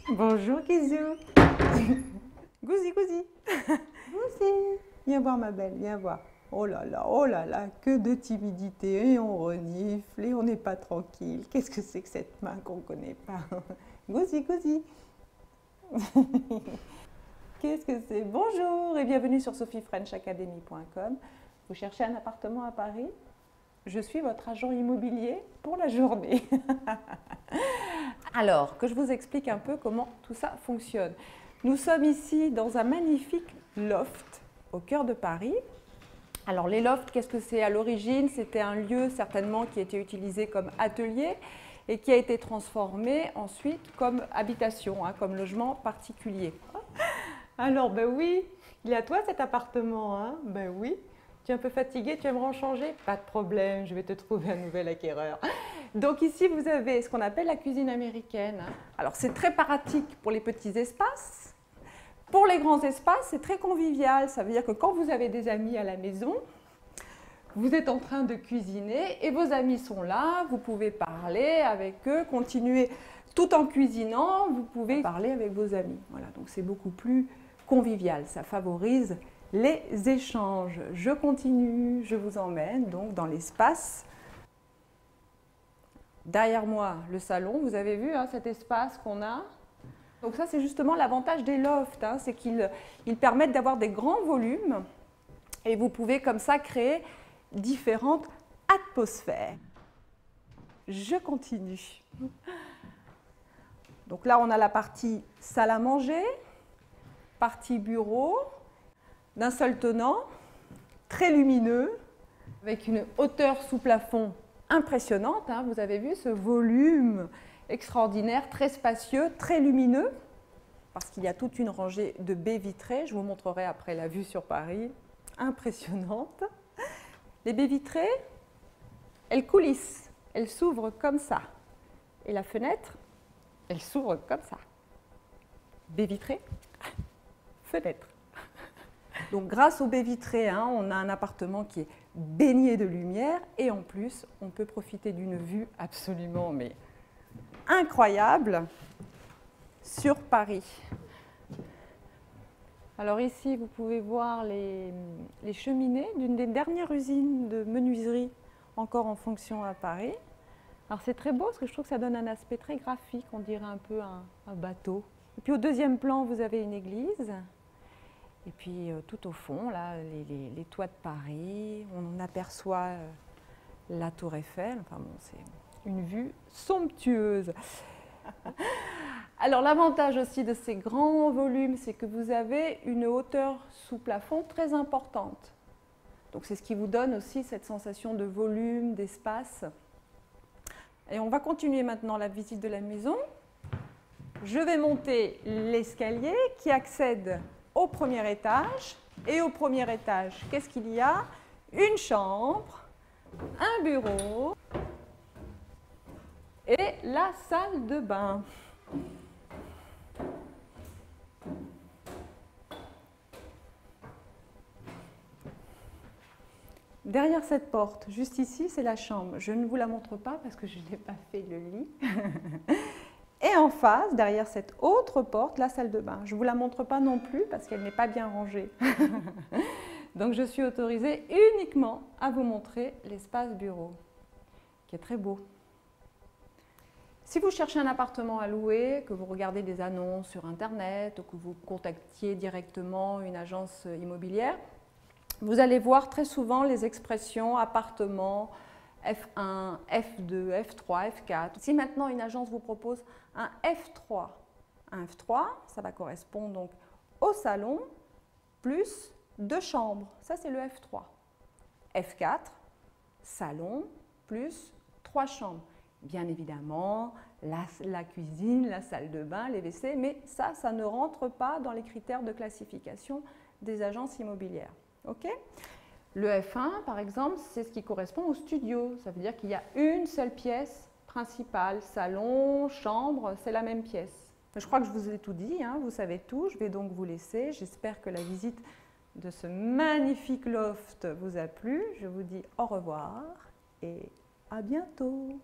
Bonjour Kizou. Gouzi, Gouzi. Gouzi. Viens voir ma belle, viens voir. Oh là là, que de timidité. Et on renifle et on n'est pas tranquille. Qu'est-ce que c'est que cette main qu'on ne connaît pas? Gouzi, Gouzi. Qu'est-ce que c'est? Bonjour et bienvenue sur sophiefrenchacademy.com. Vous cherchez un appartement à Paris? Je suis votre agent immobilier pour la journée. Alors, que je vous explique un peu comment tout ça fonctionne. Nous sommes ici dans un magnifique loft au cœur de Paris. Alors les lofts, qu'est-ce que c'est? À l'origine, c'était un lieu certainement qui était utilisé comme atelier et qui a été transformé ensuite comme habitation, comme logement particulier. Alors, ben oui, il est à toi cet appartement, hein? Ben oui. Tu es un peu fatigué, tu aimerais en changer? Pas de problème, je vais te trouver un nouvel acquéreur. Donc ici, vous avez ce qu'on appelle la cuisine américaine. Alors c'est très pratique pour les petits espaces. Pour les grands espaces, c'est très convivial. Ça veut dire que quand vous avez des amis à la maison, vous êtes en train de cuisiner et vos amis sont là, vous pouvez parler avec eux, continuer tout en cuisinant, vous pouvez parler avec vos amis. Voilà, donc c'est beaucoup plus convivial, ça favorise les échanges. Je continue, je vous emmène donc dans l'espace. Derrière moi, le salon, vous avez vu cet espace qu'on a. Donc ça, c'est justement l'avantage des lofts, c'est qu'ils permettent d'avoir des grands volumes et vous pouvez comme ça créer différentes atmosphères. Je continue. Donc là, on a la partie salle à manger, partie bureau, d'un seul tenant, très lumineux, avec une hauteur sous plafond impressionnante. Vous avez vu ce volume extraordinaire, très spacieux, très lumineux, parce qu'il y a toute une rangée de baies vitrées. Je vous montrerai après la vue sur Paris, impressionnante. Les baies vitrées, elles coulissent, elles s'ouvrent comme ça. Et la fenêtre, elle s'ouvre comme ça. Baies vitrées, fenêtre. Donc grâce aux baies vitrées, on a un appartement qui est baigné de lumière et en plus, on peut profiter d'une vue absolument incroyable sur Paris. Alors ici, vous pouvez voir les cheminées d'une des dernières usines de menuiserie encore en fonction à Paris. Alors c'est très beau parce que je trouve que ça donne un aspect très graphique, on dirait un peu un bateau. Et puis au deuxième plan, vous avez une église. Et puis tout au fond, là, les toits de Paris, on aperçoit la tour Eiffel. Enfin bon, c'est une vue somptueuse. Alors l'avantage aussi de ces grands volumes, c'est que vous avez une hauteur sous plafond très importante. Donc c'est ce qui vous donne aussi cette sensation de volume, d'espace. Et on va continuer maintenant la visite de la maison. Je vais monter l'escalier qui accède au premier étage. Et au premier étage, qu'est-ce qu'il y a? Une chambre, un bureau et la salle de bain. Derrière cette porte, juste ici, c'est la chambre. Je ne vous la montre pas parce que je n'ai pas fait le lit. Et en face, derrière cette autre porte, la salle de bain. Je ne vous la montre pas non plus parce qu'elle n'est pas bien rangée. Donc je suis autorisée uniquement à vous montrer l'espace bureau, qui est très beau. Si vous cherchez un appartement à louer, que vous regardez des annonces sur Internet ou que vous contactiez directement une agence immobilière, vous allez voir très souvent les expressions appartement, F1, F2, F3, F4. Si maintenant une agence vous propose un F3, ça va correspondre donc au salon plus 2 chambres. Ça, c'est le F3. F4, salon plus 3 chambres. Bien évidemment, la cuisine, la salle de bain, les WC, mais ça ne rentre pas dans les critères de classification des agences immobilières. Okay ? Le F1, par exemple, c'est ce qui correspond au studio. Ça veut dire qu'il y a une seule pièce principale. Salon, chambre, c'est la même pièce. Je crois que je vous ai tout dit, vous savez tout. Je vais donc vous laisser. J'espère que la visite de ce magnifique loft vous a plu. Je vous dis au revoir et à bientôt.